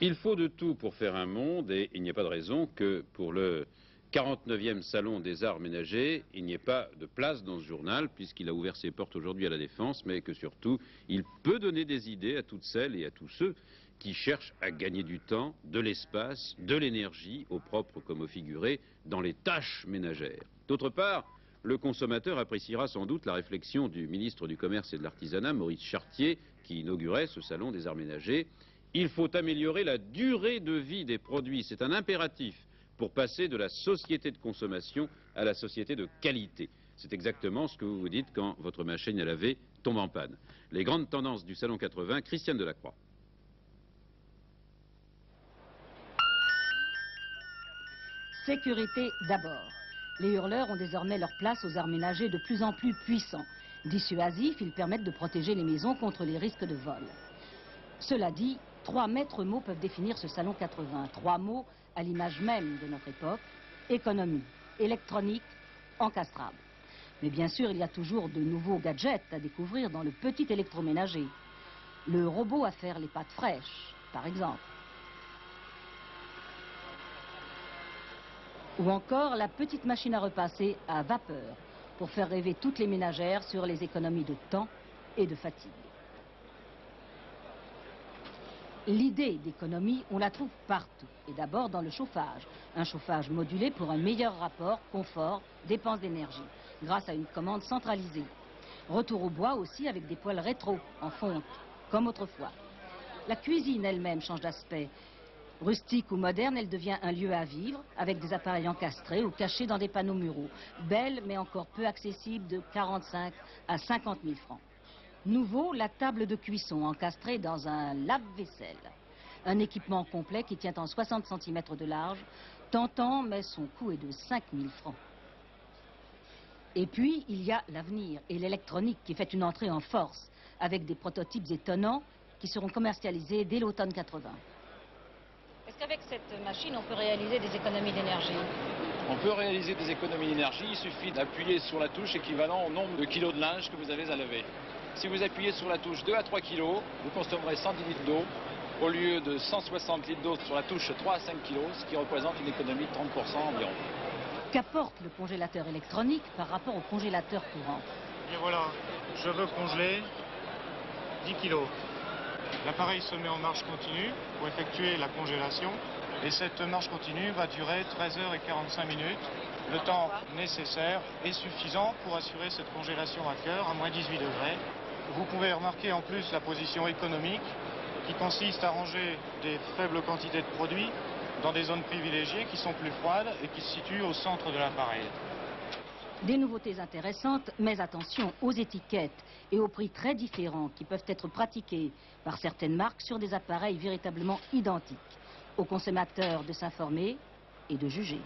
Il faut de tout pour faire un monde et il n'y a pas de raison que pour le 49e Salon des arts ménagers, il n'y ait pas de place dans ce journal puisqu'il a ouvert ses portes aujourd'hui à la Défense, mais que surtout, il peut donner des idées à toutes celles et à tous ceux qui cherchent à gagner du temps, de l'espace, de l'énergie, au propre comme au figuré, dans les tâches ménagères. D'autre part, le consommateur appréciera sans doute la réflexion du ministre du Commerce et de l'Artisanat, Maurice Chartier, qui inaugurait ce Salon des arts ménagers. Il faut améliorer la durée de vie des produits, c'est un impératif pour passer de la société de consommation à la société de qualité. C'est exactement ce que vous vous dites quand votre machine à laver tombe en panne. Les grandes tendances du Salon 80, Christiane Delacroix. Sécurité d'abord. Les hurleurs ont désormais leur place aux arts ménagers de plus en plus puissants. Dissuasifs, ils permettent de protéger les maisons contre les risques de vol. Cela dit, 3 maîtres mots peuvent définir ce Salon 80. 3 mots à l'image même de notre époque: économie, électronique, encastrable. Mais bien sûr, il y a toujours de nouveaux gadgets à découvrir dans le petit électroménager. Le robot à faire les pâtes fraîches, par exemple. Ou encore la petite machine à repasser à vapeur, pour faire rêver toutes les ménagères sur les économies de temps et de fatigue. L'idée d'économie, on la trouve partout, et d'abord dans le chauffage. Un chauffage modulé pour un meilleur rapport confort-dépense d'énergie, grâce à une commande centralisée. Retour au bois aussi avec des poêles rétro, en fonte, comme autrefois. La cuisine elle-même change d'aspect. Rustique ou moderne, elle devient un lieu à vivre, avec des appareils encastrés ou cachés dans des panneaux muraux. Belle, mais encore peu accessible, de 45 à 50 000 francs. Nouveau, la table de cuisson encastrée dans un lave-vaisselle. Un équipement complet qui tient en 60 cm de large, tentant, mais son coût est de 5 000 francs. Et puis, il y a l'avenir et l'électronique qui fait une entrée en force, avec des prototypes étonnants qui seront commercialisés dès l'automne 80. Est-ce qu'avec cette machine, on peut réaliser des économies d'énergie? On peut réaliser des économies d'énergie, il suffit d'appuyer sur la touche équivalent au nombre de kilos de linge que vous avez à laver. Si vous appuyez sur la touche 2 à 3 kg, vous consommerez 110 litres d'eau au lieu de 160 litres d'eau sur la touche 3 à 5 kg, ce qui représente une économie de 30% environ. Qu'apporte le congélateur électronique par rapport au congélateur courant? Et voilà, je veux congeler 10 kg. L'appareil se met en marche continue pour effectuer la congélation. Et cette marche continue va durer 13h45 minutes. Le temps nécessaire est suffisant pour assurer cette congélation à cœur à moins 18 degrés. Vous pouvez remarquer en plus la position économique qui consiste à ranger des faibles quantités de produits dans des zones privilégiées qui sont plus froides et qui se situent au centre de l'appareil. Des nouveautés intéressantes, mais attention aux étiquettes et aux prix très différents qui peuvent être pratiqués par certaines marques sur des appareils véritablement identiques. Aux consommateurs de s'informer et de juger.